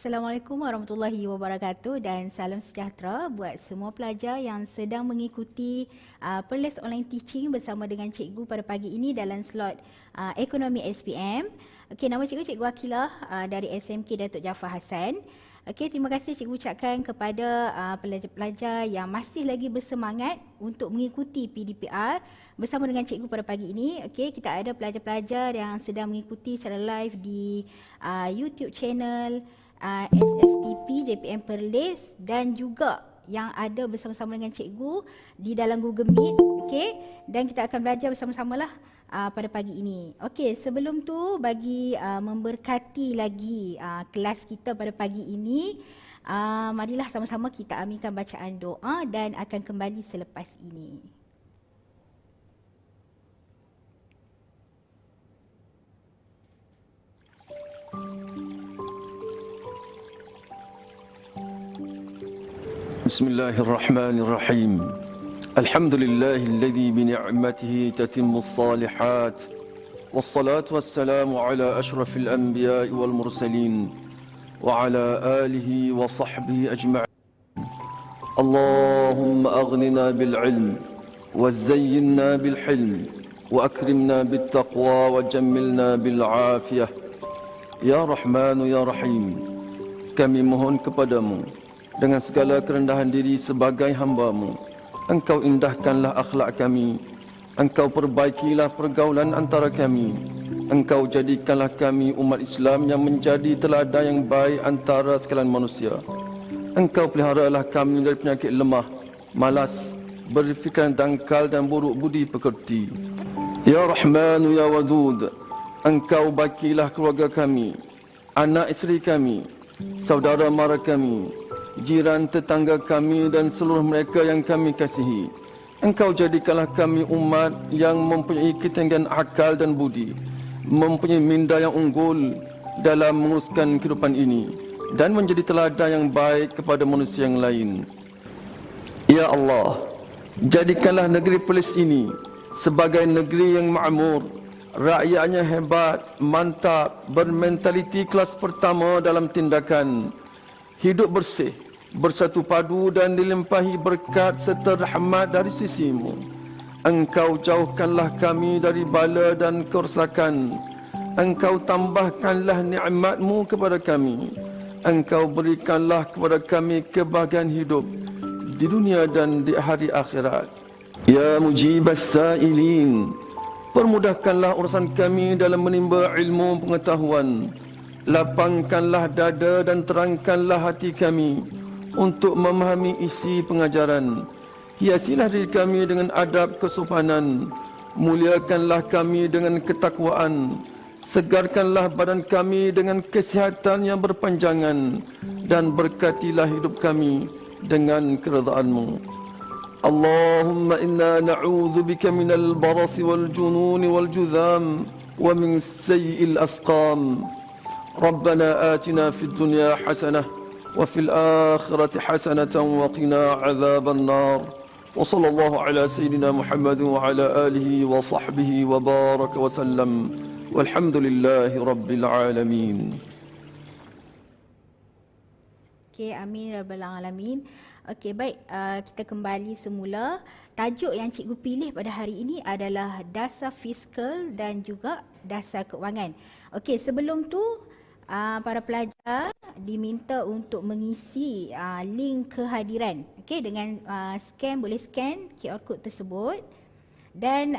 Assalamualaikum warahmatullahi wabarakatuh dan salam sejahtera buat semua pelajar yang sedang mengikuti Perlis Online Teaching bersama dengan cikgu pada pagi ini dalam slot Ekonomi SPM. Okey, nama cikgu Cikgu Akilah dari SMK Datuk Jaafar Hassan. Okey, terima kasih cikgu ucapkan kepada pelajar-pelajar yang masih lagi bersemangat untuk mengikuti PDPR bersama dengan cikgu pada pagi ini. Okey, kita ada pelajar-pelajar yang sedang mengikuti secara live di YouTube channel SSTP JPM Perlis dan juga yang ada bersama-sama dengan cikgu di dalam Google Meet. Okey, dan kita akan belajar bersama-samalah pada pagi ini. Okey, sebelum tu bagi memberkati lagi kelas kita pada pagi ini, marilah sama-sama kita aminkan bacaan doa dan akan kembali selepas ini. Bismillahirrahmanirrahim. Alhamdulillahilladzi bini'matihi tatimmus salihat. Wassalatu wassalamu ala ashrafil anbiya'i wal mursalin wa ala alihi wa sahbihi ajma'in. Allahumma aghnina bil ilm wa zayyinna bil hilm wa akrimna bit taqwa wa jammilna bil afiyah. Ya Rahmanu ya Rahim, kami mohon kepadamu dengan segala kerendahan diri sebagai hamba-Mu. Engkau indahkanlah akhlak kami. Engkau perbaikilah pergaulan antara kami. Engkau jadikanlah kami umat Islam yang menjadi teladan yang baik antara sekalian manusia. Engkau peliharalah kami dari penyakit lemah, malas, berfikiran dangkal dan buruk budi pekerti. Ya Rahmanu ya Wadud, Engkau baikilah keluarga kami, anak isteri kami, saudara mara kami, jiran tetangga kami dan seluruh mereka yang kami kasihi. Engkau jadikanlah kami umat yang mempunyai ketinggian akal dan budi, mempunyai minda yang unggul dalam menguruskan kehidupan ini dan menjadi teladan yang baik kepada manusia yang lain. Ya Allah, jadikanlah negeri Perlis ini sebagai negeri yang makmur, rakyatnya hebat, mantap, bermentaliti kelas pertama dalam tindakan, hidup bersih, bersatu padu dan dilimpahi berkat serta rahmat dari sisi-Mu. Engkau jauhkanlah kami dari bala dan kerosakan. Engkau tambahkanlah nikmat-Mu kepada kami. Engkau berikanlah kepada kami kebahagiaan hidup di dunia dan di hari akhirat. Ya mujibas sa'ilin, permudahkanlah urusan kami dalam menimba ilmu pengetahuan. Lapangkanlah dada dan terangkanlah hati kami untuk memahami isi pengajaran. Hiasilah diri kami dengan adab kesopanan. Muliakanlah kami dengan ketakwaan. Segarkanlah badan kami dengan kesihatan yang berpanjangan. Dan berkatilah hidup kami dengan keredaan-Mu. Allahumma inna na'udzubika minal barasi wal jununi wal judham wa min sayyi'il asqam. ربنا آتنا في الدنيا حسنة وفي الآخرة حسنة وقنا عذاب النار وصلى الله على سيدنا محمد وعلى آله وصحبه وبارك وسلم والحمد لله رب العالمين. Okey, amin rabbil alamin. Okey, baik, kita kembali semula. Tajuk yang cikgu pilih pada hari ini adalah dasar fiskal dan juga dasar keuangan. Okey, sebelum tu para pelajar diminta untuk mengisi link kehadiran. Okey, dengan boleh scan QR code tersebut dan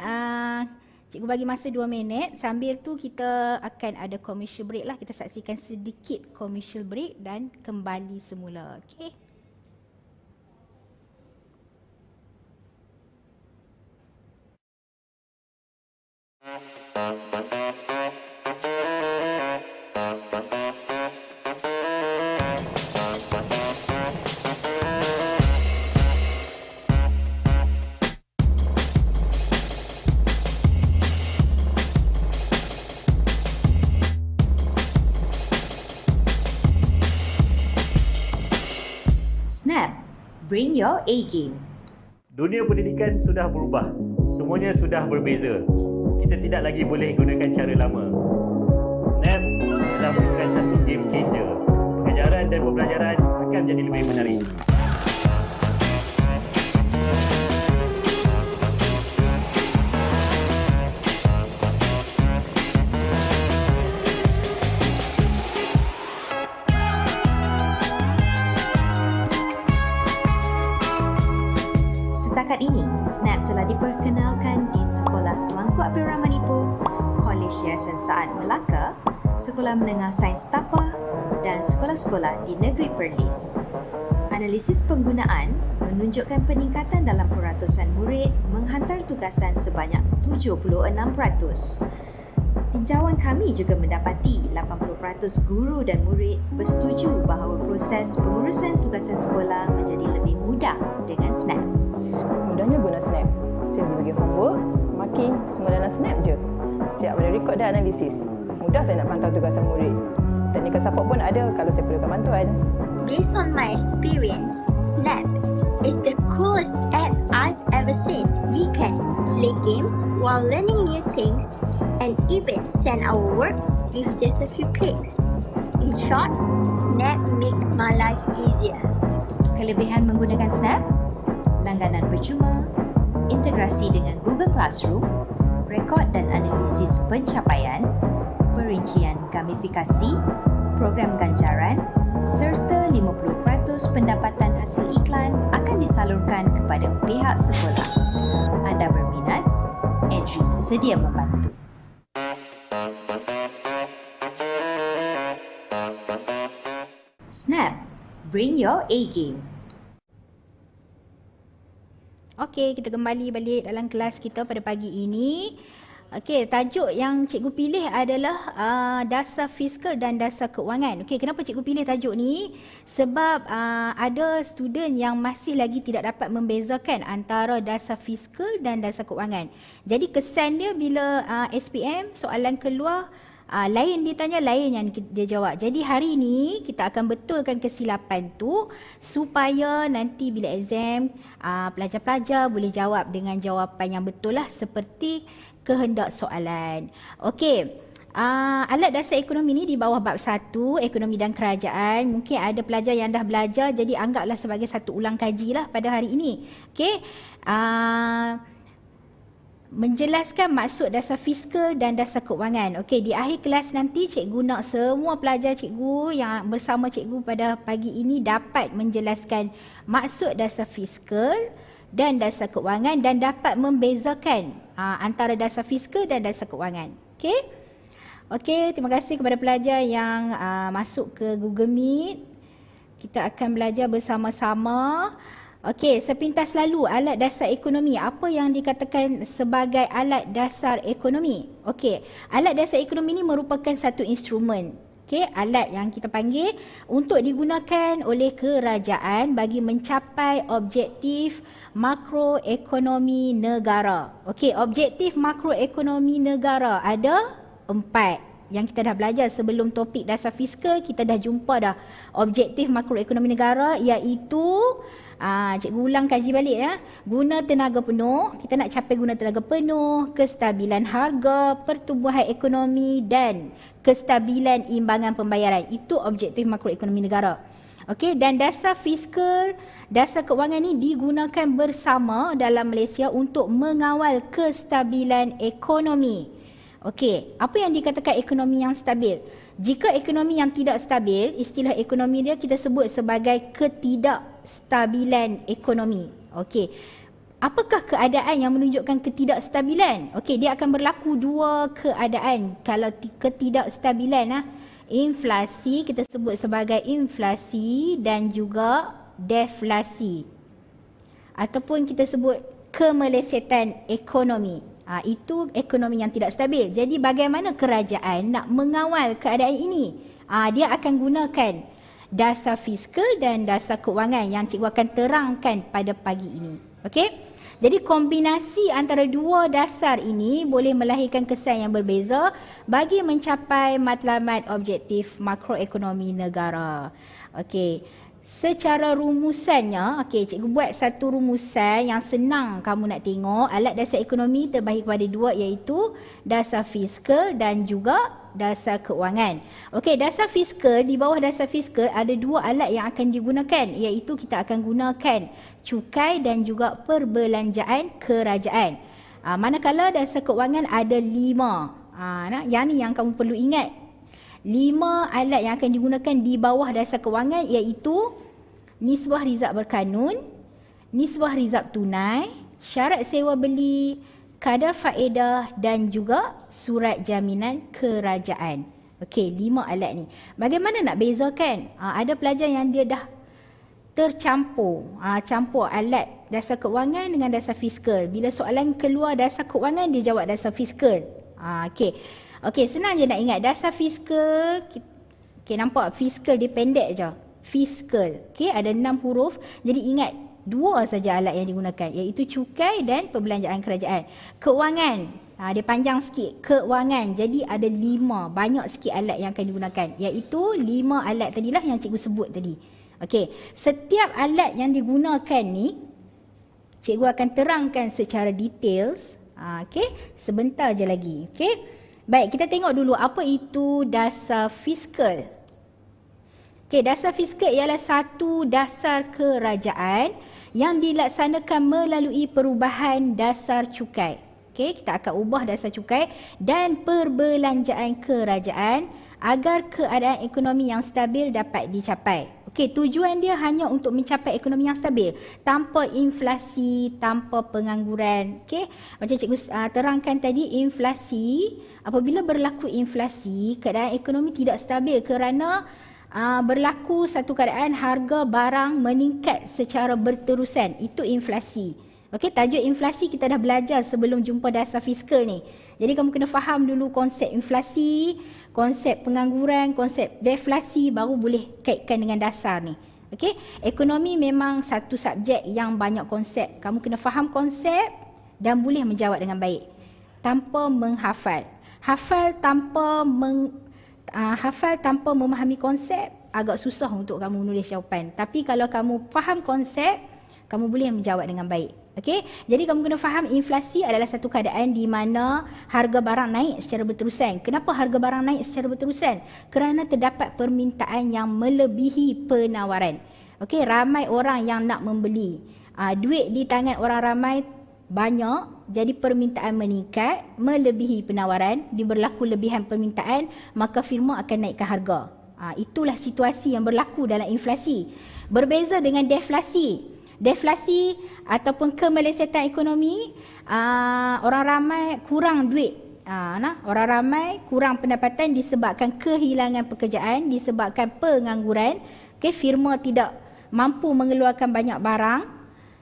cikgu bagi masa 2 minit. Sambil tu kita akan ada commercial break lah. Kita saksikan sedikit commercial break dan kembali semula. Okey. Snap, bring your A-game. Dunia pendidikan sudah berubah. Semuanya sudah berbeza. Kita tidak lagi boleh gunakan cara lama. Snap telah merupakan satu game changer. Dengan pengajaran dan pembelajaran akan menjadi lebih menarik. Setakat ini, Snap telah diperkenalkan di Sekolah Tuanku Abdul Rahman Ipoh, Kolej Yayasan Saad Melaka, Sekolah Menengah Sains Tapa dan sekolah-sekolah di Negeri Perlis. Analisis penggunaan menunjukkan peningkatan dalam peratusan murid menghantar tugasan sebanyak 76%. Tinjauan kami juga mendapati 80% guru dan murid bersetuju bahawa proses pengurusan tugasan sekolah menjadi lebih mudah dengan Snap. Mudahnya guna Snap. Saya boleh bagi homework, marking, semua dalam Snap je. Siap ada rekod dan analisis. Mudah saya nak pantau tugasan murid. Technical support pun ada kalau saya perlukan bantuan. Based on my experience, Snap is the coolest app I've ever seen. We can play games while learning new things and even send our works with just a few clicks. In short, Snap makes my life easier. Kelebihan menggunakan Snap: langganan percuma, integrasi dengan Google Classroom, rekod dan analisis pencapaian, perincian gamifikasi, program ganjaran, serta 50% pendapatan hasil iklan akan disalurkan kepada pihak sekolah. Anda berminat? Edry sedia membantu. Snap, bring your A-game. Okey, kita kembali balik dalam kelas kita pada pagi ini. Okey, tajuk yang cikgu pilih adalah dasar fiskal dan dasar keuangan. Okey, kenapa cikgu pilih tajuk ni? Sebab ada student yang masih lagi tidak dapat membezakan antara dasar fiskal dan dasar keuangan. Jadi kesan dia bila SPM soalan keluar, lain dia tanya, lain yang dia jawab. Jadi hari ini kita akan betulkan kesilapan tu supaya nanti bila exam pelajar-pelajar boleh jawab dengan jawapan yang betul lah seperti kehendak soalan. Okey. Alat dasar ekonomi ni di bawah bab 1, ekonomi dan kerajaan. Mungkin ada pelajar yang dah belajar, jadi anggaplah sebagai satu ulang kaji lah pada hari ini. Okey. Menjelaskan maksud dasar fiskal dan dasar keuangan. Okey, di akhir kelas nanti cikgu nak semua pelajar cikgu yang bersama cikgu pada pagi ini dapat menjelaskan maksud dasar fiskal dan dasar keuangan dan dapat membezakan antara dasar fiskal dan dasar keuangan. Okey? Okey, terima kasih kepada pelajar yang masuk ke Google Meet. Kita akan belajar bersama-sama. Okey, sepintas lalu alat dasar ekonomi. Apa yang dikatakan sebagai alat dasar ekonomi? Okey, alat dasar ekonomi ini merupakan satu instrumen. Okey, alat yang kita panggil untuk digunakan oleh kerajaan bagi mencapai objektif makroekonomi negara. Okey, objektif makroekonomi negara ada 4. Yang kita dah belajar sebelum topik dasar fiskal, kita dah jumpa dah objektif makroekonomi negara, iaitu cikgu ulang kaji balik ya. Guna tenaga penuh, kita nak capai guna tenaga penuh, kestabilan harga, pertumbuhan ekonomi dan kestabilan imbangan pembayaran. Itu objektif makroekonomi negara. Okey, dan dasar fiskal, dasar keuangan ni digunakan bersama dalam Malaysia untuk mengawal kestabilan ekonomi. Okey, apa yang dikatakan ekonomi yang stabil? Jika ekonomi yang tidak stabil, istilah ekonomi dia kita sebut sebagai ketidakstabilan ekonomi. Okey. Apakah keadaan yang menunjukkan ketidakstabilan? Okey, dia akan berlaku dua keadaan kalau ketidakstabilan. Inflasi, kita sebut sebagai inflasi dan juga deflasi. Ataupun kita sebut kemelesetan ekonomi. Itu ekonomi yang tidak stabil. Jadi bagaimana kerajaan nak mengawal keadaan ini? Dia akan gunakan dasar fiskal dan dasar keuangan yang cikgu akan terangkan pada pagi ini. Okey? Jadi kombinasi antara dua dasar ini boleh melahirkan kesan yang berbeza bagi mencapai matlamat objektif makroekonomi negara. Okey. Secara rumusannya, okey, cikgu buat satu rumusan yang senang kamu nak tengok. Alat dasar ekonomi terbahagi kepada dua, iaitu dasar fiskal dan juga dasar keuangan. Okey, dasar fiskal, di bawah dasar fiskal ada dua alat yang akan digunakan, iaitu kita akan gunakan cukai dan juga perbelanjaan kerajaan. Manakala dasar keuangan ada 5. Yang ni yang kamu perlu ingat. 5 alat yang akan digunakan di bawah dasar keuangan iaitu nisbah rizab berkanun, nisbah rizab tunai, syarat sewa beli, kadar faedah dan juga surat jaminan kerajaan. Okey, 5 alat ni. Bagaimana nak bezakan? Ada pelajar yang dia dah tercampur, campur alat dasar keuangan dengan dasar fiskal. Bila soalan keluar dasar keuangan, dia jawab dasar fiskal. Okey, senang je nak ingat dasar fiskal. Okey, nampak fiskal dia pendek je. Fiskal. Okey, ada 6 huruf. Jadi ingat 2 saja alat yang digunakan, iaitu cukai dan perbelanjaan kerajaan. Keuangan, dia panjang sikit. Keuangan, jadi ada 5, banyak sikit alat yang akan digunakan, iaitu 5 alat tadilah yang cikgu sebut tadi. Okey, setiap alat yang digunakan ni cikgu akan terangkan secara details. Okey, sebentar je lagi. Okey, baik, kita tengok dulu apa itu dasar fiskal. Okey, dasar fiskal ialah satu dasar kerajaan yang dilaksanakan melalui perubahan dasar cukai. Okey, kita akan ubah dasar cukai dan perbelanjaan kerajaan agar keadaan ekonomi yang stabil dapat dicapai. Okey, tujuan dia hanya untuk mencapai ekonomi yang stabil, tanpa inflasi, tanpa pengangguran. Okey, macam cikgu terangkan tadi, inflasi, apabila berlaku inflasi, keadaan ekonomi tidak stabil kerana berlaku satu keadaan harga barang meningkat secara berterusan. Itu inflasi. Okey, tajuk inflasi kita dah belajar sebelum jumpa dasar fiskal ni. Jadi kamu kena faham dulu konsep inflasi, konsep pengangguran, konsep deflasi, baru boleh kaitkan dengan dasar ni. Okey, ekonomi memang satu subjek yang banyak konsep. Kamu kena faham konsep dan boleh menjawab dengan baik tanpa menghafal. Hafal tanpa memahami konsep agak susah untuk kamu menulis jawapan. Tapi kalau kamu faham konsep, kamu boleh menjawab dengan baik. Okey, jadi kamu kena faham inflasi adalah satu keadaan di mana harga barang naik secara berterusan. Kenapa harga barang naik secara berterusan? Kerana terdapat permintaan yang melebihi penawaran. Okey, ramai orang yang nak membeli. Duit di tangan orang ramai banyak, jadi permintaan meningkat, melebihi penawaran, diberlaku lebihan permintaan, maka firma akan naikkan harga. Itulah situasi yang berlaku dalam inflasi. Berbeza dengan deflasi. Deflasi ataupun kemelesetan ekonomi, orang ramai kurang duit. Orang ramai kurang pendapatan disebabkan kehilangan pekerjaan, disebabkan pengangguran. Okay, firma tidak mampu mengeluarkan banyak barang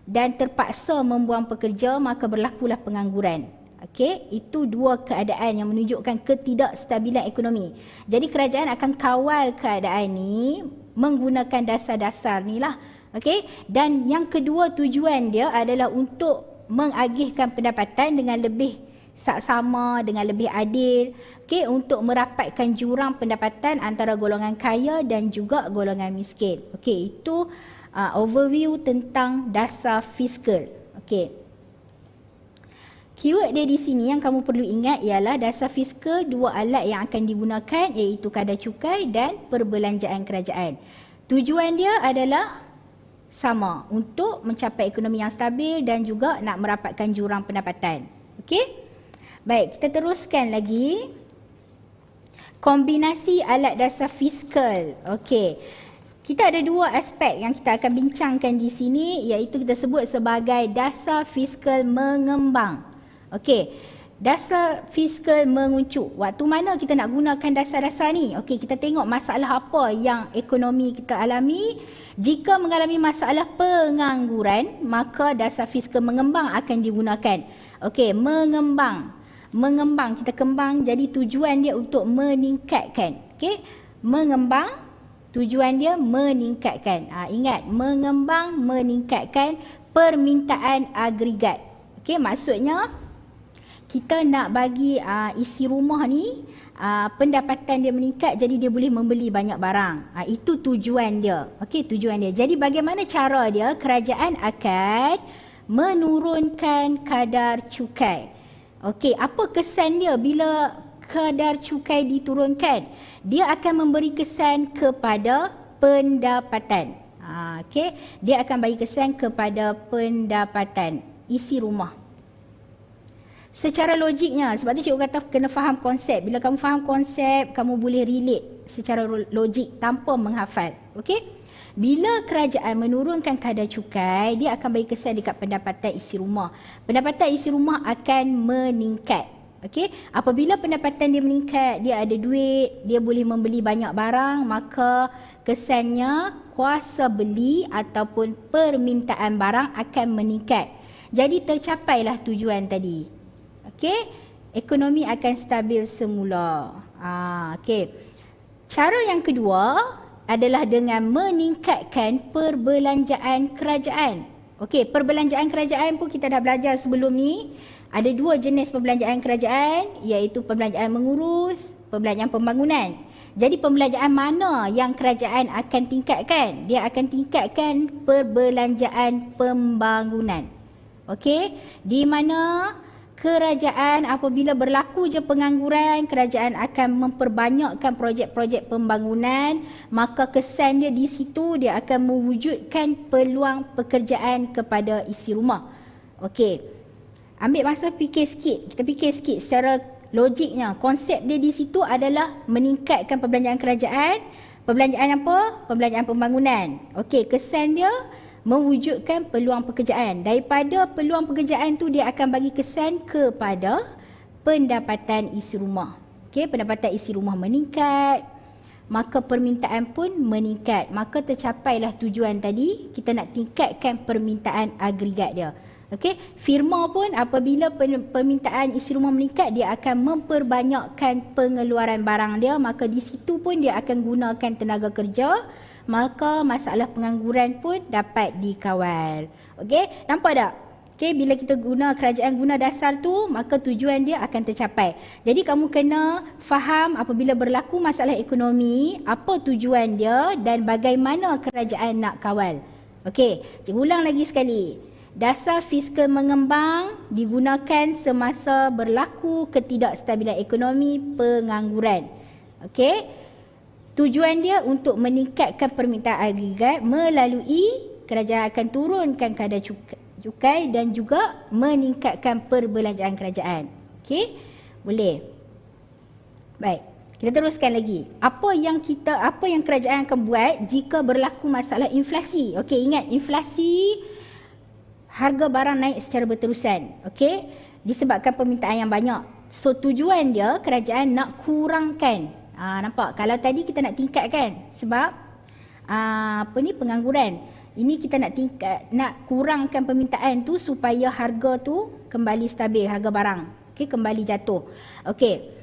dan terpaksa membuang pekerja, maka berlakulah pengangguran. Okey, itu dua keadaan yang menunjukkan ketidakstabilan ekonomi. Jadi kerajaan akan kawal keadaan ni menggunakan dasar-dasar ni lah. Okey, dan yang kedua tujuan dia adalah untuk mengagihkan pendapatan dengan lebih saksama, dengan lebih adil. Okey, untuk merapatkan jurang pendapatan antara golongan kaya dan juga golongan miskin. Okey, itu overview tentang dasar fiskal. Okey. Keyword dia di sini yang kamu perlu ingat ialah dasar fiskal, dua alat yang akan digunakan iaitu kadar cukai dan perbelanjaan kerajaan. Tujuan dia adalah sama, untuk mencapai ekonomi yang stabil dan juga nak merapatkan jurang pendapatan. Okey? Baik, kita teruskan lagi. Kombinasi alat dasar fiskal. Okey. Kita ada dua aspek yang kita akan bincangkan di sini, iaitu kita sebut sebagai dasar fiskal mengembang. Okey, dasar fiskal menguncup. Waktu mana kita nak gunakan dasar-dasar ni? Okey, kita tengok masalah apa yang ekonomi kita alami. Jika mengalami masalah pengangguran, maka dasar fiskal mengembang akan digunakan. Okey, mengembang. Mengembang, kita kembang, jadi tujuan dia untuk meningkatkan. Okey, mengembang, tujuan dia meningkatkan. Ingat, mengembang, meningkatkan permintaan agregat. Okey, maksudnya kita nak bagi isi rumah ni pendapatan dia meningkat, jadi dia boleh membeli banyak barang. Itu tujuan dia. Okey, tujuan dia. Jadi bagaimana cara dia? Kerajaan akan menurunkan kadar cukai. Okey, apa kesan dia bila kadar cukai diturunkan, dia akan memberi kesan kepada pendapatan. Okey, dia akan bagi kesan kepada pendapatan isi rumah. Secara logiknya, sebab tu cikgu kata kena faham konsep. Bila kamu faham konsep, kamu boleh relate secara logik tanpa menghafal. Okey? Bila kerajaan menurunkan kadar cukai, dia akan bagi kesan dekat pendapatan isi rumah. Pendapatan isi rumah akan meningkat. Okey? Apabila pendapatan dia meningkat, dia ada duit, dia boleh membeli banyak barang, maka kesannya kuasa beli ataupun permintaan barang akan meningkat. Jadi tercapailah tujuan tadi. Okey, ekonomi akan stabil semula. Okey. Cara yang kedua adalah dengan meningkatkan perbelanjaan kerajaan. Okey, perbelanjaan kerajaan pun kita dah belajar sebelum ni. Ada dua jenis perbelanjaan kerajaan, iaitu perbelanjaan mengurus, perbelanjaan pembangunan. Jadi perbelanjaan mana yang kerajaan akan tingkatkan? Dia akan tingkatkan perbelanjaan pembangunan. Okey, di mana kerajaan apabila berlaku je pengangguran, kerajaan akan memperbanyakkan projek-projek pembangunan, maka kesan dia di situ dia akan mewujudkan peluang pekerjaan kepada isi rumah. Okey. Ambil masa fikir sikit. Kita fikir sikit secara logiknya. Konsep dia di situ adalah meningkatkan perbelanjaan kerajaan. Perbelanjaan apa? Perbelanjaan pembangunan. Okey, kesan dia mewujudkan peluang pekerjaan. Daripada peluang pekerjaan tu dia akan bagi kesan kepada pendapatan isi rumah. Okey, pendapatan isi rumah meningkat, maka permintaan pun meningkat. Maka tercapailah tujuan tadi, kita nak tingkatkan permintaan agregat dia. Okey, firma pun apabila permintaan isi rumah meningkat, dia akan memperbanyakkan pengeluaran barang dia, maka di situ pun dia akan gunakan tenaga kerja. Maka masalah pengangguran pun dapat dikawal. Okey, nampak tak? Okey, bila kita kerajaan guna dasar tu, maka tujuan dia akan tercapai. Jadi kamu kena faham apabila berlaku masalah ekonomi, apa tujuan dia dan bagaimana kerajaan nak kawal. Okey, cikgu ulang lagi sekali. Dasar fiskal mengembang digunakan semasa berlaku ketidakstabilan ekonomi, pengangguran. Okey. Tujuan dia untuk meningkatkan permintaan agregat melalui kerajaan akan turunkan kadar cukai dan juga meningkatkan perbelanjaan kerajaan. Okey? Boleh. Baik. Kita teruskan lagi. Apa yang kerajaan akan buat jika berlaku masalah inflasi? Okey, ingat inflasi, harga barang naik secara berterusan. Okey? Disebabkan permintaan yang banyak. So tujuan dia kerajaan nak kurangkan. Nampak? Kalau tadi kita nak tingkatkan sebab pengangguran. Ini kita nak kurangkan permintaan tu supaya harga tu kembali stabil, harga barang. Okey, kembali jatuh. Okey.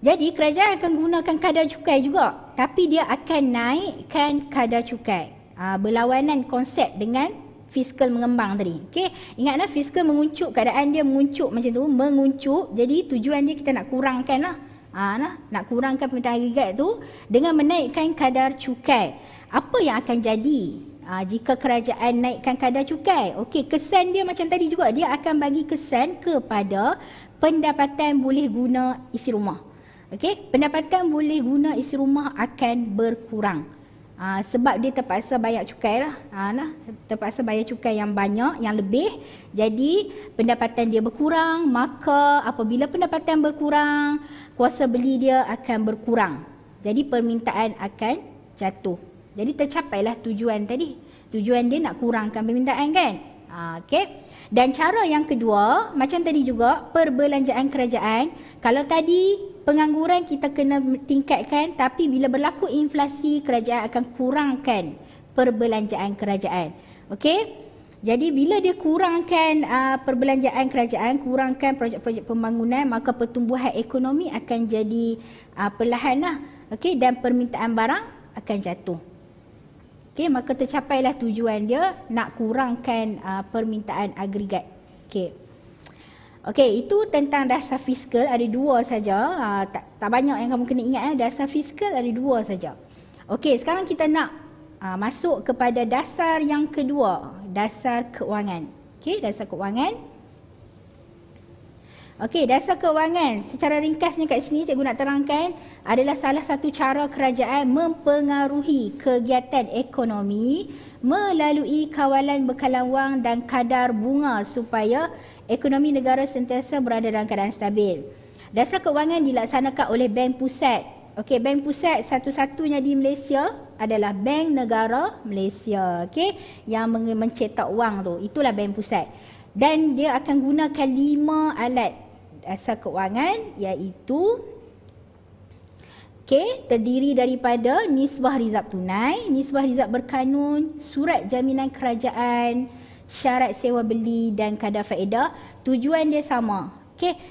Jadi kerajaan akan gunakan kadar cukai juga, tapi dia akan naikkan kadar cukai. Berlawanan konsep dengan fiskal mengembang tadi. Okey, ingatlah fiskal menguncup, keadaan dia menguncup macam tu, menguncup. Jadi tujuan dia kita nak kurangkanlah. Nak kurangkan permintaan agregat tu dengan menaikkan kadar cukai. Apa yang akan jadi jika kerajaan naikkan kadar cukai? Okey, kesan dia macam tadi juga, dia akan bagi kesan kepada pendapatan boleh guna isi rumah. Okey, pendapatan boleh guna isi rumah akan berkurang. Sebab dia terpaksa bayar cukai lah. Terpaksa bayar cukai yang banyak, yang lebih. Jadi pendapatan dia berkurang. Maka apabila pendapatan berkurang, kuasa beli dia akan berkurang. Jadi permintaan akan jatuh. Jadi tercapailah tujuan tadi. Tujuan dia nak kurangkan permintaan kan. Okey. Dan cara yang kedua, macam tadi juga, perbelanjaan kerajaan. Kalau tadi pengangguran kita kena tingkatkan, tapi bila berlaku inflasi, kerajaan akan kurangkan perbelanjaan kerajaan. Okey? Jadi bila dia kurangkan perbelanjaan kerajaan, kurangkan projek-projek pembangunan, maka pertumbuhan ekonomi akan jadi perlahanlah. Okey, dan permintaan barang akan jatuh. Okey, maka tercapailah tujuan dia nak kurangkan permintaan agregat. Okey. Okey, itu tentang dasar fiskal, ada dua saja. Tak banyak yang kamu kena ingat. Dasar fiskal ada dua saja. Okey, sekarang kita nak masuk kepada dasar yang kedua, dasar keuangan. Okey, dasar keuangan. Okey, dasar keuangan secara ringkasnya kat sini cikgu nak terangkan adalah salah satu cara kerajaan mempengaruhi kegiatan ekonomi melalui kawalan bekalan wang dan kadar bunga supaya ekonomi negara sentiasa berada dalam keadaan stabil. Dasar keuangan dilaksanakan oleh Bank Pusat. Okey, Bank Pusat satu-satunya di Malaysia adalah Bank Negara Malaysia. Okey, yang mencetak wang tu, itulah Bank Pusat. Dan dia akan gunakan 5 alat dasar keuangan, iaitu terdiri daripada nisbah rizab tunai, nisbah rizab berkanun, surat jaminan kerajaan, syarat sewa beli dan kadar faedah. Tujuan dia sama.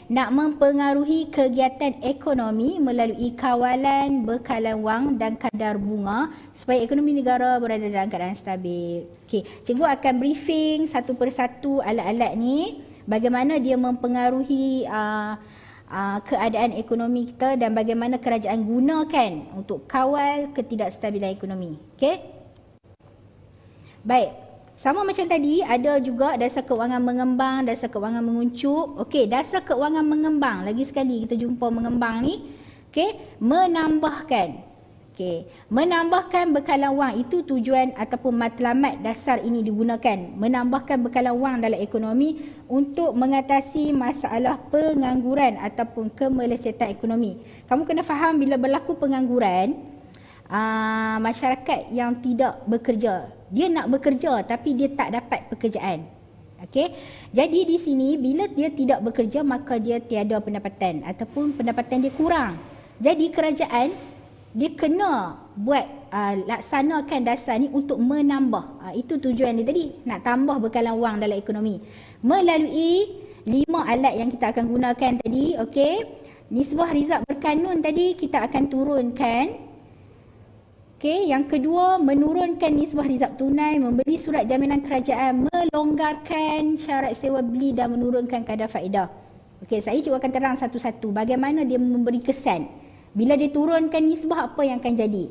Nak mempengaruhi kegiatan ekonomi melalui kawalan bekalan wang dan kadar bunga supaya ekonomi negara berada dalam keadaan stabil. Cikgu akan briefing satu persatu alat-alat ni, bagaimana dia mempengaruhi keadaan ekonomi kita dan bagaimana kerajaan gunakan untuk kawal ketidakstabilan ekonomi. Baik, sama macam tadi, ada juga dasar keuangan mengembang, dasar keuangan menguncup. Okey, dasar keuangan mengembang, lagi sekali kita jumpa mengembang ni, menambahkan. Menambahkan bekalan wang, itu tujuan ataupun matlamat dasar ini digunakan. Menambahkan bekalan wang dalam ekonomi untuk mengatasi masalah pengangguran ataupun kemelesetan ekonomi. Kamu kena faham bila berlaku pengangguran, masyarakat yang tidak bekerja, dia nak bekerja tapi dia tak dapat pekerjaan. Jadi di sini bila dia tidak bekerja maka dia tiada pendapatan ataupun pendapatan dia kurang. Jadi kerajaan dia kena buat laksanakan dasar ni untuk menambah. Itu tujuan dia tadi, nak tambah bekalan wang dalam ekonomi melalui 5 alat yang kita akan gunakan tadi. Nisbah rizab berkanun tadi kita akan turunkan. Yang kedua, menurunkan nisbah rizab tunai, membeli surat jaminan kerajaan, melonggarkan syarat sewa beli dan menurunkan kadar faedah. Saya juga akan terang satu-satu bagaimana dia memberi kesan. Bila dia turunkan nisbah, apa yang akan jadi.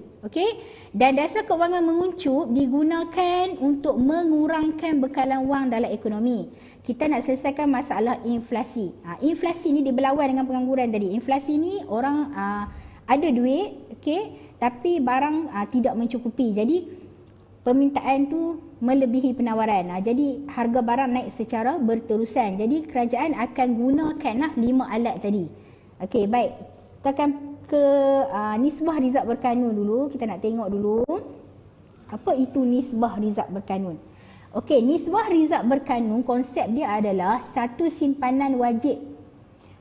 Dan dasar keuangan menguncup digunakan untuk mengurangkan bekalan wang dalam ekonomi. Kita nak selesaikan masalah inflasi. Inflasi ni dia berlawan dengan pengangguran tadi. Inflasi ni orang ada duit, tapi barang tidak mencukupi. Jadi permintaan tu melebihi penawaran. Jadi harga barang naik secara berterusan. Jadi kerajaan akan gunakanlah 5 alat tadi. Baik. Kita akan ke nisbah rizab berkanun dulu. Kita nak tengok dulu apa itu nisbah rizab berkanun. Nisbah rizab berkanun, konsep dia adalah satu simpanan wajib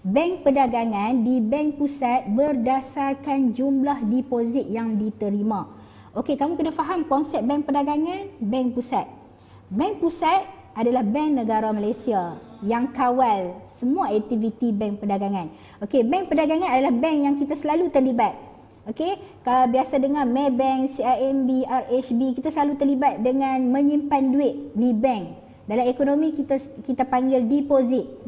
bank perdagangan di Bank Pusat berdasarkan jumlah deposit yang diterima. Kamu kena faham konsep bank perdagangan, Bank Pusat. Bank Pusat adalah Bank Negara Malaysia yang kawal semua aktiviti bank perdagangan. Bank perdagangan adalah bank yang kita selalu terlibat. Kalau biasa dengar Maybank, CIMB, RHB, kita selalu terlibat dengan menyimpan duit di bank. Dalam ekonomi kita panggil deposit,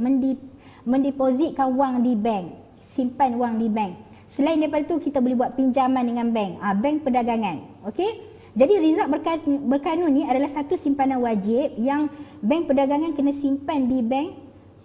mendepositkan wang di bank, simpan wang di bank. Selain daripada itu kita boleh buat pinjaman dengan bank, bank perdagangan. Jadi rizab berkanun ni adalah satu simpanan wajib yang bank perdagangan kena simpan di Bank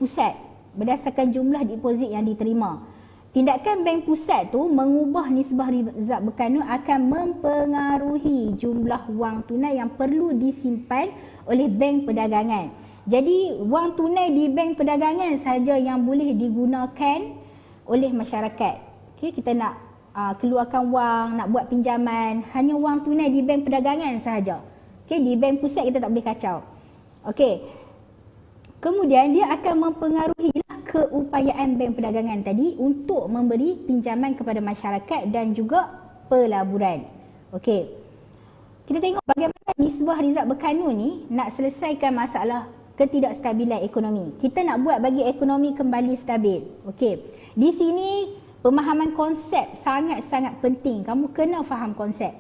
Pusat berdasarkan jumlah deposit yang diterima. Tindakan Bank Pusat tu mengubah nisbah rizab berkanun akan mempengaruhi jumlah wang tunai yang perlu disimpan oleh bank perdagangan. Jadi wang tunai di bank perdagangan sahaja yang boleh digunakan oleh masyarakat. Kita nak keluarkan wang, nak buat pinjaman, hanya wang tunai di bank perdagangan sahaja. Di Bank Pusat kita tak boleh kacau. Kemudian dia akan mempengaruhi keupayaan bank perdagangan tadi untuk memberi pinjaman kepada masyarakat dan juga pelaburan. Kita tengok bagaimana nisbah rizab berkanun ni nak selesaikan masalah ketidakstabilan ekonomi. Kita nak buat bagi ekonomi kembali stabil. Di sini pemahaman konsep sangat-sangat penting. Kamu kena faham konsep.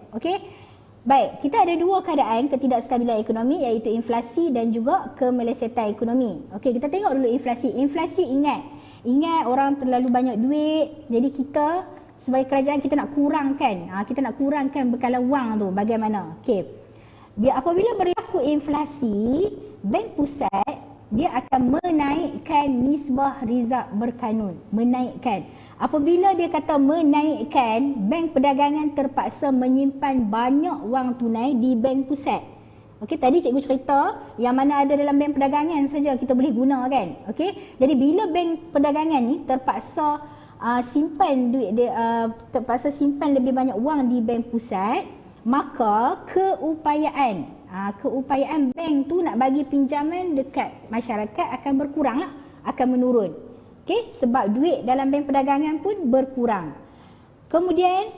Baik, kita ada 2 keadaan ketidakstabilan ekonomi, iaitu inflasi dan juga kemelesetan ekonomi. Kita tengok dulu inflasi. Inflasi ingat orang terlalu banyak duit. Jadi kita sebagai kerajaan kita nak kurangkan bekalan wang tu. Bagaimana? Apabila berlaku inflasi, Bank Pusat dia akan menaikkan nisbah rizab berkanun. Menaikkan. Apabila dia kata menaikkan, bank perdagangan terpaksa menyimpan banyak wang tunai di bank pusat. Okey, tadi cikgu cerita yang mana ada dalam bank perdagangan saja kita boleh guna kan. Okey, jadi bila bank perdagangan ni terpaksa simpan duit dia, terpaksa simpan lebih banyak wang di bank pusat, maka keupayaan bank tu nak bagi pinjaman dekat masyarakat akan berkurang lah, akan menurun. Okey, sebab duit dalam bank perdagangan pun berkurang. Kemudian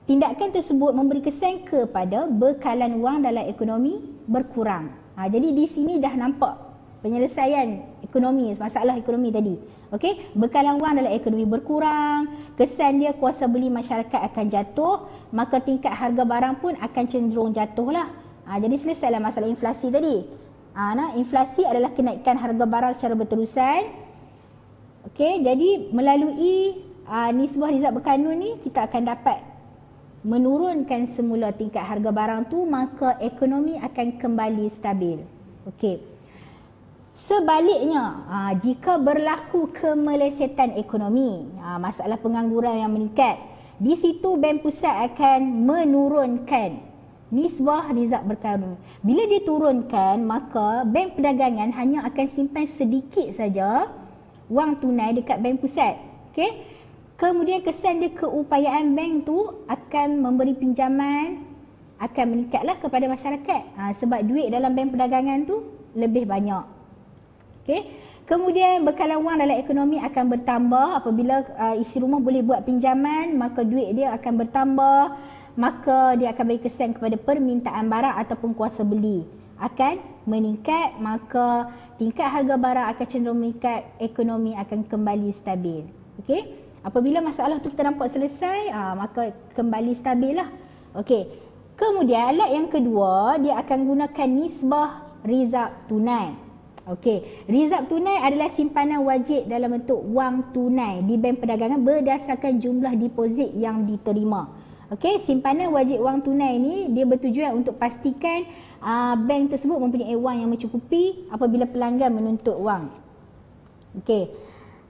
tindakan tersebut memberi kesan kepada bekalan wang dalam ekonomi berkurang. Jadi di sini dah nampak penyelesaian ekonomi, masalah ekonomi tadi. Okey, bekalan wang dalam ekonomi berkurang, kesan dia kuasa beli masyarakat akan jatuh, maka tingkat harga barang pun akan cenderung jatuh lah. Jadi selesailah masalah inflasi tadi. Inflasi adalah kenaikan harga barang secara berterusan. Okey, jadi melalui nisbah rizab berkanun ni kita akan dapat menurunkan semula tingkat harga barang tu, maka ekonomi akan kembali stabil. Okey. Sebaliknya, jika berlaku kemelesetan ekonomi, masalah pengangguran yang meningkat, di situ bank pusat akan menurunkan nisbah rizab berkanun. Bila diturunkan, maka bank perdagangan hanya akan simpan sedikit saja wang tunai dekat bank pusat. Okey. Kemudian kesan dia keupayaan bank tu akan memberi pinjaman akan meningkatlah kepada masyarakat. Sebab duit dalam bank perdagangan tu lebih banyak. Okey. Kemudian bekalan wang dalam ekonomi akan bertambah apabila isi rumah boleh buat pinjaman, maka duit dia akan bertambah, maka dia akan bagi kesan kepada permintaan barang ataupun kuasa beli akan meningkat, maka tingkat harga barang akan cenderung meningkat, ekonomi akan kembali stabil. Okey. Apabila masalah tu kita nampak selesai, maka kembali stabil lah. Okey. Kemudian alat yang kedua, dia akan gunakan nisbah rizab tunai. Okey. Rizab tunai adalah simpanan wajib dalam bentuk wang tunai di bank perdagangan berdasarkan jumlah deposit yang diterima. Okey, simpanan wajib wang tunai ni dia bertujuan untuk pastikan bank tersebut mempunyai wang yang mencukupi apabila pelanggan menuntut wang. Okey.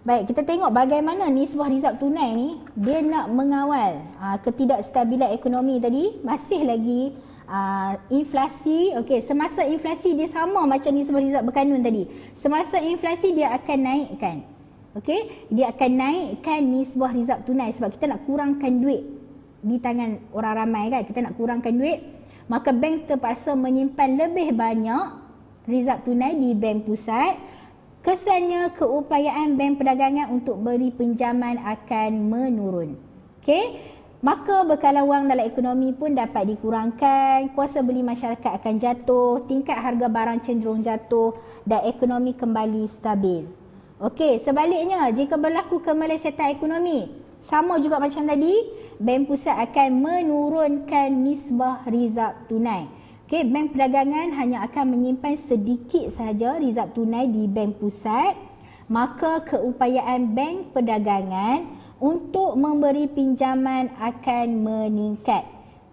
Baik, kita tengok bagaimana nisbah rizab tunai ni dia nak mengawal ketidakstabilan ekonomi tadi, masih lagi inflasi. Okey, semasa inflasi dia sama macam nisbah rizab berkanun tadi. Semasa inflasi dia akan naikkan. Okey, dia akan naikkan nisbah rizab tunai sebab kita nak kurangkan duit di tangan orang ramai kan, kita nak kurangkan duit, maka bank terpaksa menyimpan lebih banyak rizab tunai di bank pusat. Kesannya keupayaan bank perdagangan untuk beri pinjaman akan menurun. Okey, maka bekalan wang dalam ekonomi pun dapat dikurangkan, kuasa beli masyarakat akan jatuh, tingkat harga barang cenderung jatuh dan ekonomi kembali stabil. Okey, sebaliknya jika berlaku kemelesetan ekonomi, sama juga macam tadi, bank pusat akan menurunkan nisbah rizab tunai. Okey, bank perdagangan hanya akan menyimpan sedikit sahaja rizab tunai di bank pusat, maka keupayaan bank perdagangan untuk memberi pinjaman akan meningkat.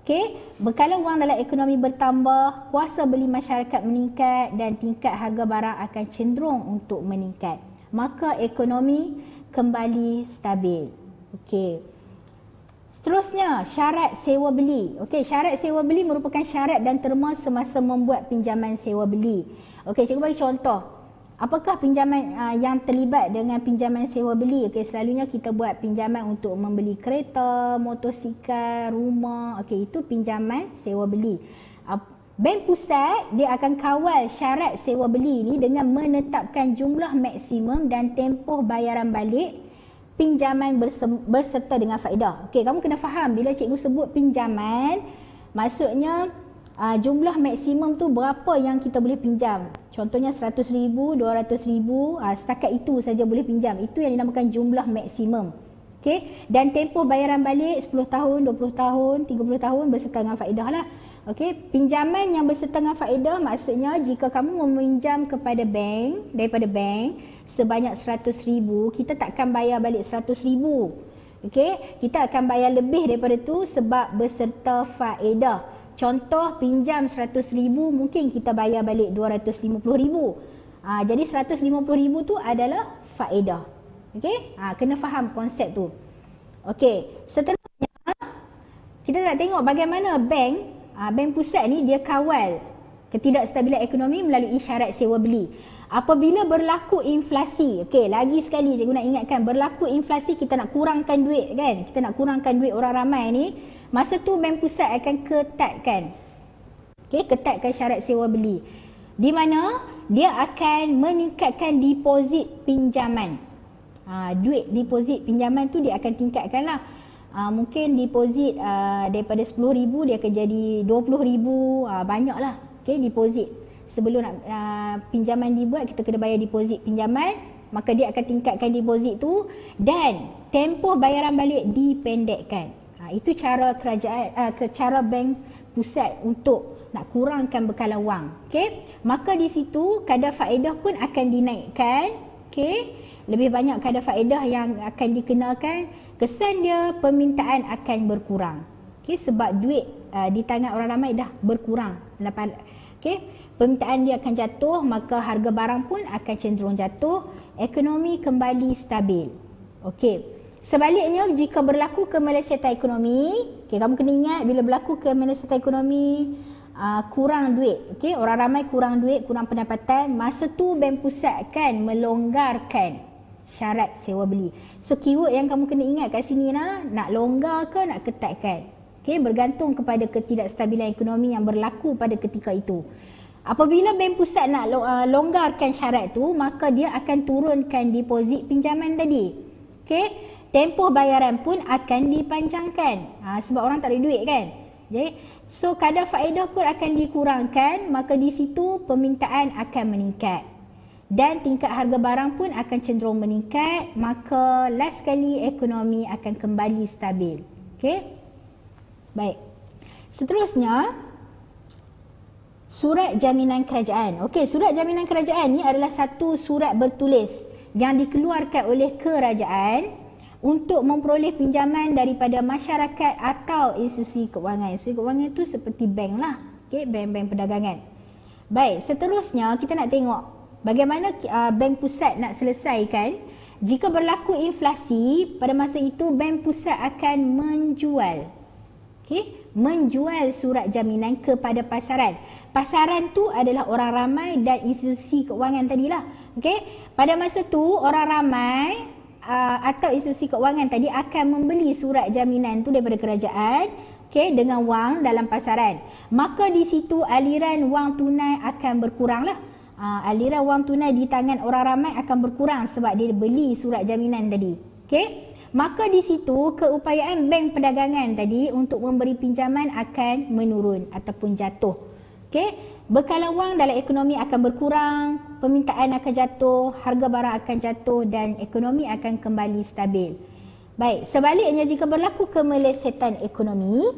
Okey, bekalan wang dalam ekonomi bertambah, kuasa beli masyarakat meningkat dan tingkat harga barang akan cenderung untuk meningkat. Maka ekonomi kembali stabil. Okey. Seterusnya, syarat sewa beli. Okey, syarat sewa beli merupakan syarat dan terma semasa membuat pinjaman sewa beli. Okey, cikgu bagi contoh. Apakah pinjaman yang terlibat dengan pinjaman sewa beli? Okey, selalunya kita buat pinjaman untuk membeli kereta, motosikal, rumah. Okey, itu pinjaman sewa beli. Bank pusat dia akan kawal syarat sewa beli ni dengan menetapkan jumlah maksimum dan tempoh bayaran balik pinjaman berserta dengan faedah. Okey, kamu kena faham bila cikgu sebut pinjaman, maksudnya jumlah maksimum tu berapa yang kita boleh pinjam. Contohnya 100,000, 200,000, setakat itu saja boleh pinjam. Itu yang dinamakan jumlah maksimum. Okey, dan tempoh bayaran balik 10 tahun, 20 tahun, 30 tahun berserta dengan faedah lah. Okey, pinjaman yang berserta dengan faedah maksudnya jika kamu meminjam kepada bank, daripada bank sebanyak 100,000, kita takkan bayar balik 100,000. Okey, kita akan bayar lebih daripada tu sebab berserta faedah. Contoh, pinjam 100,000 mungkin kita bayar balik 250,000. Jadi 150,000 tu adalah faedah. Okey? Kena faham konsep tu. Okey, seterusnya kita nak tengok bagaimana bank pusat ni dia kawal ketidakstabilan ekonomi melalui syarat sewa beli. Apabila berlaku inflasi, okey, lagi sekali cikgu nak ingatkan, berlaku inflasi kita nak kurangkan duit kan? Kita nak kurangkan duit orang ramai ni, masa tu bank pusat akan ketatkan. Okey, ketatkan syarat sewa beli. Di mana dia akan meningkatkan deposit pinjaman. Duit deposit pinjaman tu dia akan tingkatkan lah. Mungkin deposit daripada 10,000 dia akan jadi 20,000, banyak lah. Okay, deposit. Sebelum nak pinjaman dibuat, kita kena bayar deposit pinjaman, maka dia akan tingkatkan deposit tu dan tempoh bayaran balik dipendekkan. Itu cara kerajaan, cara bank pusat untuk nak kurangkan bekalan wang. Okay? Maka di situ kadar faedah pun akan dinaikkan. Okay? Lebih banyak kadar faedah yang akan dikenakan, kesan dia permintaan akan berkurang. Okay? Sebab duit di tangan orang ramai dah berkurang. Okay? Permintaan dia akan jatuh, maka harga barang pun akan cenderung jatuh, ekonomi kembali stabil. Okay. Sebaliknya, jika berlaku kemelesetan ekonomi, okay, kamu kena ingat bila berlaku kemelesetan ekonomi, kurang duit, okay, orang ramai kurang duit, kurang pendapatan, masa tu bank pusat kan melonggarkan syarat sewa beli. So keyword yang kamu kena ingat kat sini lah, nak longgar ke nak ketatkan. Okay, bergantung kepada ketidakstabilan ekonomi yang berlaku pada ketika itu. Apabila bank pusat nak longgarkan syarat tu, maka dia akan turunkan deposit pinjaman tadi. Okay, tempoh bayaran pun akan dipanjangkan. Sebab orang tak ada duit kan. Okay. So kadar faedah pun akan dikurangkan, maka di situ permintaan akan meningkat. Dan tingkat harga barang pun akan cenderung meningkat, maka last sekali ekonomi akan kembali stabil. Okay. Baik. Seterusnya, surat jaminan kerajaan. Okey, surat jaminan kerajaan ni adalah satu surat bertulis yang dikeluarkan oleh kerajaan untuk memperoleh pinjaman daripada masyarakat atau institusi kewangan. Institusi kewangan itu seperti bank lah. Okey, bank-bank perdagangan. Baik, seterusnya kita nak tengok bagaimana bank pusat nak selesaikan jika berlaku inflasi. Pada masa itu bank pusat akan menjual. Okey, menjual surat jaminan kepada pasaran. Pasaran tu adalah orang ramai dan institusi kewangan tadilah. Okey, pada masa tu orang ramai atau institusi kewangan tadi akan membeli surat jaminan tu daripada kerajaan, okey, dengan wang dalam pasaran. Maka di situ aliran wang tunai akan berkuranglah. Aliran wang tunai di tangan orang ramai akan berkurang sebab dia beli surat jaminan tadi. Okey, maka di situ keupayaan bank perdagangan tadi untuk memberi pinjaman akan menurun ataupun jatuh. Okey, bekalan wang dalam ekonomi akan berkurang, permintaan akan jatuh, harga barang akan jatuh dan ekonomi akan kembali stabil. Baik, sebaliknya jika berlaku kemelesetan ekonomi,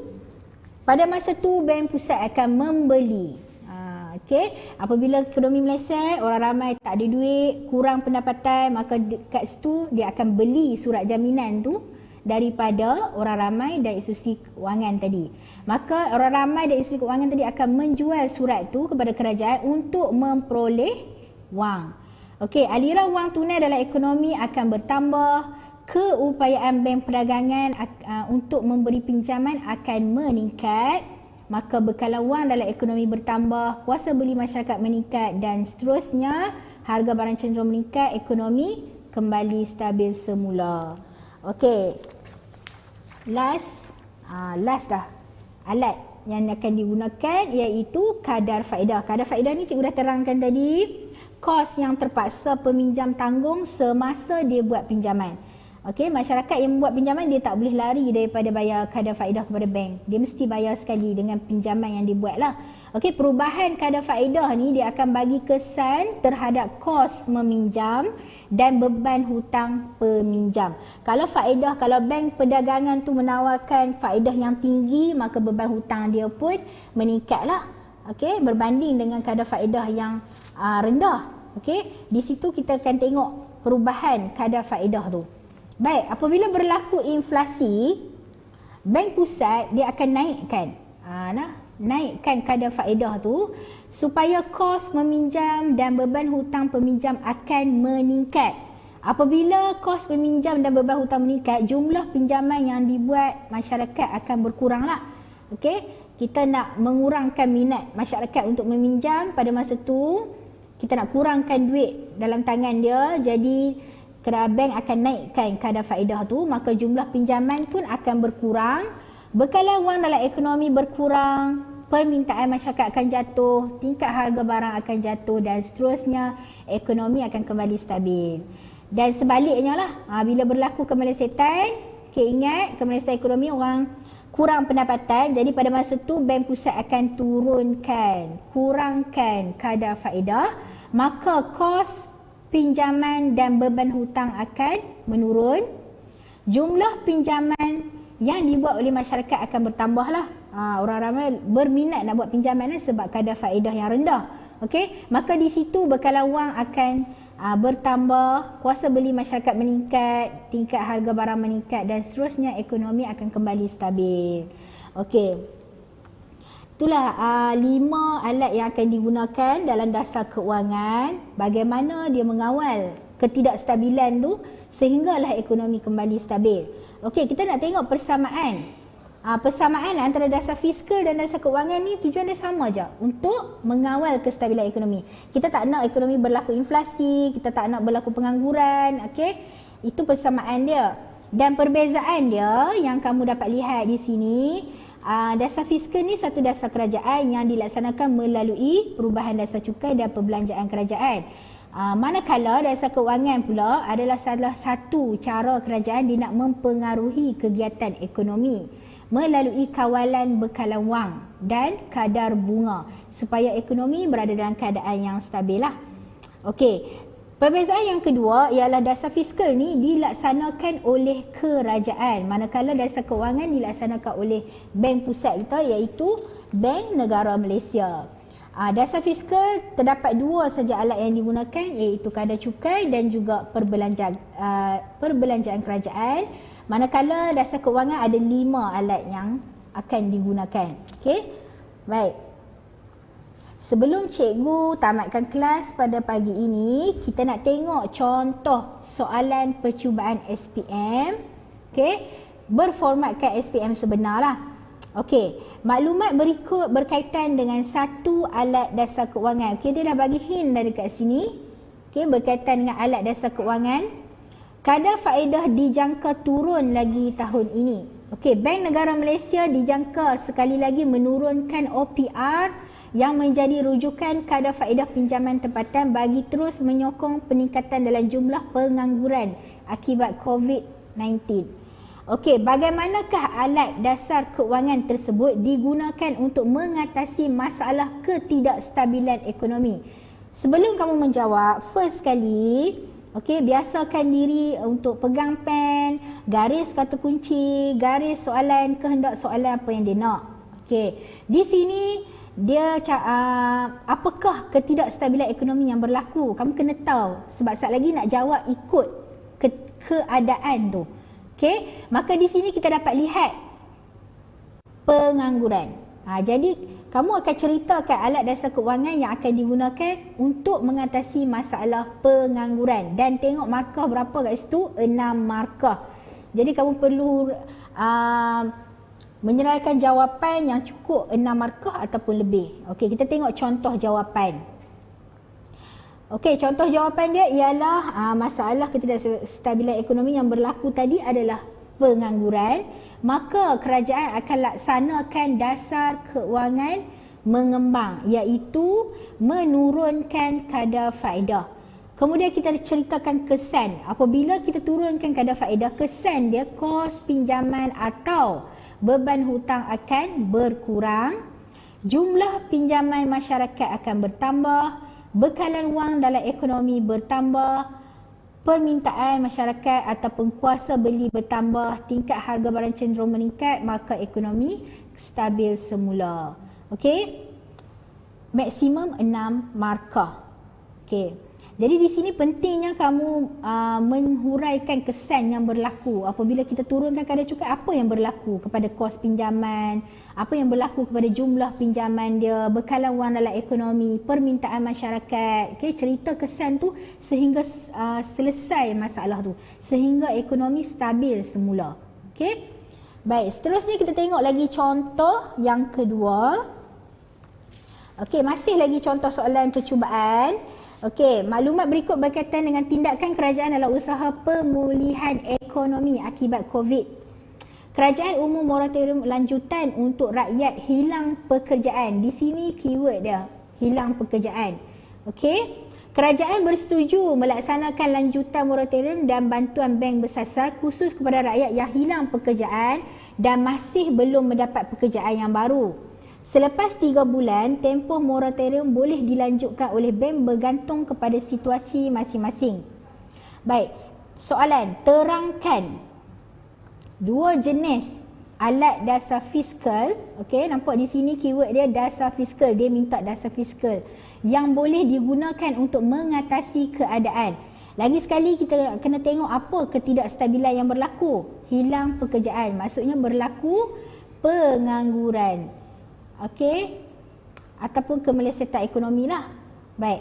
pada masa tu bank pusat akan membeli. Okey, apabila ekonomi meleset, orang ramai tak ada duit, kurang pendapatan, maka kat situ dia akan beli surat jaminan tu daripada orang ramai dan institusi kewangan tadi. Maka orang ramai dan institusi kewangan tadi akan menjual surat tu kepada kerajaan untuk memperoleh wang. Okey, aliran wang tunai dalam ekonomi akan bertambah, keupayaan bank perdagangan untuk memberi pinjaman akan meningkat. Maka bekalan wang dalam ekonomi bertambah, kuasa beli masyarakat meningkat dan seterusnya, harga barang cenderung meningkat, ekonomi kembali stabil semula. Okey. Last dah. Alat yang akan digunakan iaitu kadar faedah. Kadar faedah ni cikgu dah terangkan tadi, kos yang terpaksa peminjam tanggung semasa dia buat pinjaman. Okey, masyarakat yang membuat pinjaman dia tak boleh lari daripada bayar kadar faedah kepada bank. Dia mesti bayar sekali dengan pinjaman yang dibuatlah. Okey, perubahan kadar faedah ni dia akan bagi kesan terhadap kos meminjam dan beban hutang peminjam. Kalau bank perdagangan tu menawarkan faedah yang tinggi, maka beban hutang dia pun meningkatlah. Okey, berbanding dengan kadar faedah yang rendah. Okey, di situ kita akan tengok perubahan kadar faedah tu. Baik, apabila berlaku inflasi, bank pusat dia akan naikkan kadar faedah tu supaya kos meminjam dan beban hutang peminjam akan meningkat. Apabila kos peminjam dan beban hutang meningkat, jumlah pinjaman yang dibuat masyarakat akan berkuranglah. Okey, kita nak mengurangkan minat masyarakat untuk meminjam pada masa tu, kita nak kurangkan duit dalam tangan dia, jadi bank akan naikkan kadar faedah tu, maka jumlah pinjaman pun akan berkurang, bekalan wang dalam ekonomi berkurang, permintaan masyarakat akan jatuh, tingkat harga barang akan jatuh dan seterusnya, ekonomi akan kembali stabil. Dan sebaliknya lah, bila berlaku kemelesetan, ingat kemelesetan ekonomi, orang kurang pendapatan, jadi pada masa tu bank pusat akan kurangkan kadar faedah, maka kos pinjaman dan beban hutang akan menurun, jumlah pinjaman yang dibuat oleh masyarakat akan bertambah lah. Orang ramai berminat nak buat pinjaman sebab kadar faedah yang rendah. Okey, maka di situ bekalan wang akan bertambah, kuasa beli masyarakat meningkat, tingkat harga barang meningkat dan seterusnya, ekonomi akan kembali stabil. Okey, itulah 5 alat yang akan digunakan dalam dasar keuangan, bagaimana dia mengawal ketidakstabilan tu sehinggalah ekonomi kembali stabil. Okey, kita nak tengok persamaan. Persamaan antara dasar fiskal dan dasar keuangan ni tujuan dia sama je, untuk mengawal kestabilan ekonomi. Kita tak nak ekonomi berlaku inflasi, kita tak nak berlaku pengangguran. Okey, itu persamaan dia. Dan perbezaan dia yang kamu dapat lihat di sini, dasar fiskal ni satu dasar kerajaan yang dilaksanakan melalui perubahan dasar cukai dan perbelanjaan kerajaan. Manakala dasar keuangan pula adalah salah satu cara kerajaan dia nak mempengaruhi kegiatan ekonomi melalui kawalan bekalan wang dan kadar bunga supaya ekonomi berada dalam keadaan yang stabil lah. Okey, perbezaan yang kedua ialah dasar fiskal ni dilaksanakan oleh kerajaan, manakala dasar keuangan dilaksanakan oleh bank pusat kita, iaitu Bank Negara Malaysia. Dasar fiskal terdapat 2 saja alat yang digunakan, iaitu kadar cukai dan juga perbelanjaan kerajaan. Manakala dasar keuangan ada 5 alat yang akan digunakan. Okey, baik. Sebelum cikgu tamatkan kelas pada pagi ini, kita nak tengok contoh soalan percubaan SPM. Okey, berformatkan SPM sebenar lah. Okey, maklumat berikut berkaitan dengan satu alat dasar keuangan. Okey, dia dah bagi hint dari kat sini. Okey, berkaitan dengan alat dasar keuangan. Kadar faedah dijangka turun lagi tahun ini. Okey, Bank Negara Malaysia dijangka sekali lagi menurunkan OPR yang menjadi rujukan kadar faedah pinjaman tempatan bagi terus menyokong peningkatan dalam jumlah pengangguran akibat COVID-19. Okey, bagaimanakah alat dasar keuangan tersebut digunakan untuk mengatasi masalah ketidakstabilan ekonomi? Sebelum kamu menjawab, first sekali, okey, biasakan diri untuk pegang pen, garis kata kunci, garis soalan, kehendak soalan apa yang dia nak. Okey, di sini dia apakah ketidakstabilan ekonomi yang berlaku? Kamu kena tahu sebab sekejap lagi nak jawab ikut keadaan tu. Okey, maka di sini kita dapat lihat pengangguran. Jadi kamu akan ceritakan alat dasar keuangan yang akan digunakan untuk mengatasi masalah pengangguran. Dan tengok markah berapa kat situ, 6 markah. Jadi kamu perlu menyerahkan jawapan yang cukup 6 markah ataupun lebih. Okey, kita tengok contoh jawapan. Okey, contoh jawapan dia ialah masalah ketidakstabilan ekonomi yang berlaku tadi adalah pengangguran. Maka kerajaan akan laksanakan dasar keuangan mengembang, iaitu menurunkan kadar faedah. Kemudian kita ceritakan kesan. Apabila kita turunkan kadar faedah, kesan dia kos pinjaman atau beban hutang akan berkurang, jumlah pinjaman masyarakat akan bertambah, bekalan wang dalam ekonomi bertambah, permintaan masyarakat ataupun kuasa beli bertambah, tingkat harga barang cenderung meningkat, maka ekonomi stabil semula. Okey, maksimum 6 markah. Okey, Jadi di sini pentingnya kamu menghuraikan kesan yang berlaku apabila kita turunkan kadar cukai, apa yang berlaku kepada kos pinjaman, apa yang berlaku kepada jumlah pinjaman dia, bekalan wang dalam ekonomi, permintaan masyarakat. Okay, cerita kesan tu sehingga selesai masalah tu, sehingga ekonomi stabil semula. Okay. Baik, seterusnya kita tengok lagi contoh yang kedua. Okey, masih lagi contoh soalan percubaan. Okey, maklumat berikut berkaitan dengan tindakan kerajaan dalam usaha pemulihan ekonomi akibat COVID. Kerajaan umum moratorium lanjutan untuk rakyat hilang pekerjaan. Di sini keyword dia, hilang pekerjaan. Okey, kerajaan bersetuju melaksanakan lanjutan moratorium dan bantuan bank bersasar khusus kepada rakyat yang hilang pekerjaan dan masih belum mendapat pekerjaan yang baru. Selepas 3 bulan, tempoh moratorium boleh dilanjutkan oleh bank bergantung kepada situasi masing-masing. Baik, soalan, terangkan 2 jenis alat dasar fiskal. Okey, nampak di sini keyword dia dasar fiskal. Dia minta dasar fiskal yang boleh digunakan untuk mengatasi keadaan. Lagi sekali kita kena tengok apa ketidakstabilan yang berlaku. Hilang pekerjaan, maksudnya berlaku pengangguran. Okey, ataupun kemelesetan ekonomi lah. Baik,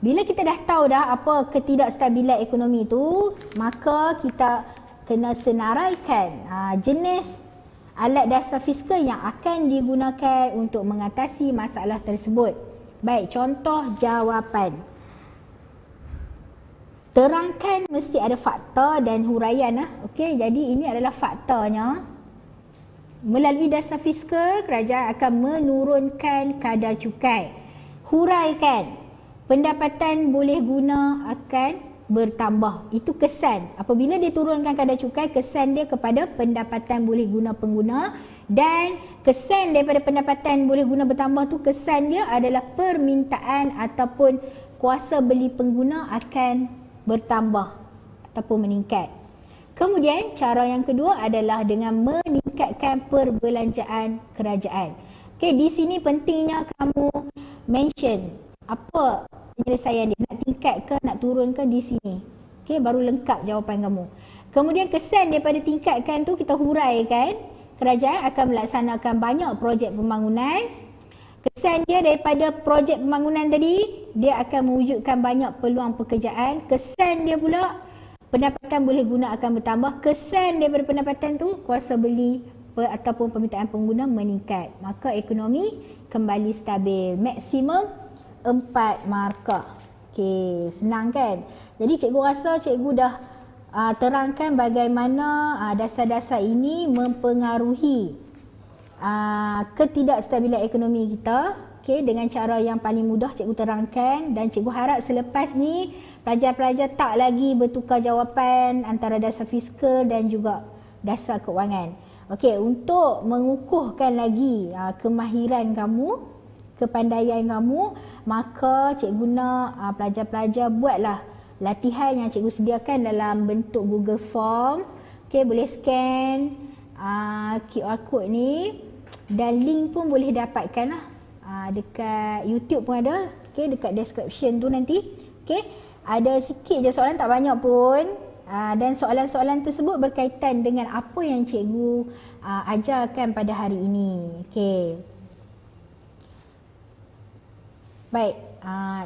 bila kita dah tahu dah apa ketidakstabilan ekonomi tu, maka kita kena senaraikan jenis alat dasar fiskal yang akan digunakan untuk mengatasi masalah tersebut. Baik, contoh jawapan. Terangkan mesti ada fakta dan huraian. Okey, jadi ini adalah faktanya. Melalui dasar fiskal, kerajaan akan menurunkan kadar cukai. Huraikan, pendapatan boleh guna akan bertambah. Itu kesan. Apabila dia turunkan kadar cukai, kesan dia kepada pendapatan boleh guna pengguna, dan kesan daripada pendapatan boleh guna bertambah tu, kesan dia adalah permintaan ataupun kuasa beli pengguna akan bertambah ataupun meningkat. Kemudian cara yang kedua adalah dengan meningkatkan perbelanjaan kerajaan. Okey, di sini pentingnya kamu mention apa penyelesaian dia, nak tingkat ke nak turun ke di sini. Okey, baru lengkap jawapan kamu. Kemudian kesan daripada tingkatkan tu kita huraikan. Kerajaan akan melaksanakan banyak projek pembangunan. Kesan dia daripada projek pembangunan tadi, dia akan mewujudkan banyak peluang pekerjaan. Kesan dia pula, pendapatan boleh guna akan bertambah. Kesan daripada pendapatan tu, kuasa beli ataupun permintaan pengguna meningkat. Maka ekonomi kembali stabil. Maksimum 4 markah. Okey, senang kan? Jadi cikgu rasa cikgu dah terangkan bagaimana dasar-dasar ini mempengaruhi ketidakstabilan ekonomi kita. Okey, dengan cara yang paling mudah cikgu terangkan, dan cikgu harap selepas ni pelajar-pelajar tak lagi bertukar jawapan antara dasar fiskal dan juga dasar keuangan. Okey, untuk mengukuhkan lagi kemahiran kamu, kepandaian kamu, maka cikgu guna pelajar-pelajar buatlah latihan yang cikgu sediakan dalam bentuk Google Form. Okey, boleh scan QR code ni, dan link pun boleh dapatkan lah. Dekat YouTube pun ada. Okey, dekat description tu nanti. Okey, ada sikit je soalan, tak banyak pun. Dan soalan-soalan tersebut berkaitan dengan apa yang cikgu ajarkan pada hari ini. Okey. Baik,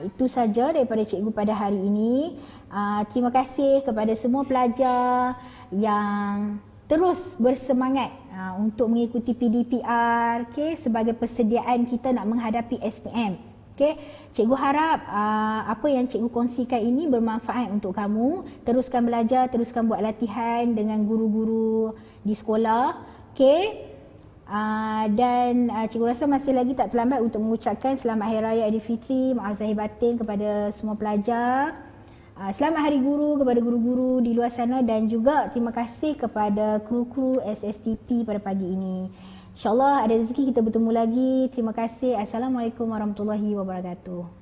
itu saja daripada cikgu pada hari ini. Terima kasih kepada semua pelajar yang terus bersemangat untuk mengikuti PDPR, sebagai persediaan kita nak menghadapi SPM. Cikgu harap apa yang cikgu kongsikan ini bermanfaat untuk kamu. Teruskan belajar, teruskan buat latihan dengan guru-guru di sekolah. Dan cikgu rasa masih lagi tak terlambat untuk mengucapkan Selamat Hari Raya Aidilfitri, maaf zahir batin kepada semua pelajar. Selamat Hari Guru kepada guru-guru di luar sana, dan juga terima kasih kepada kru-kru SSTP pada pagi ini. InsyaAllah ada rezeki kita bertemu lagi. Terima kasih. Assalamualaikum warahmatullahi wabarakatuh.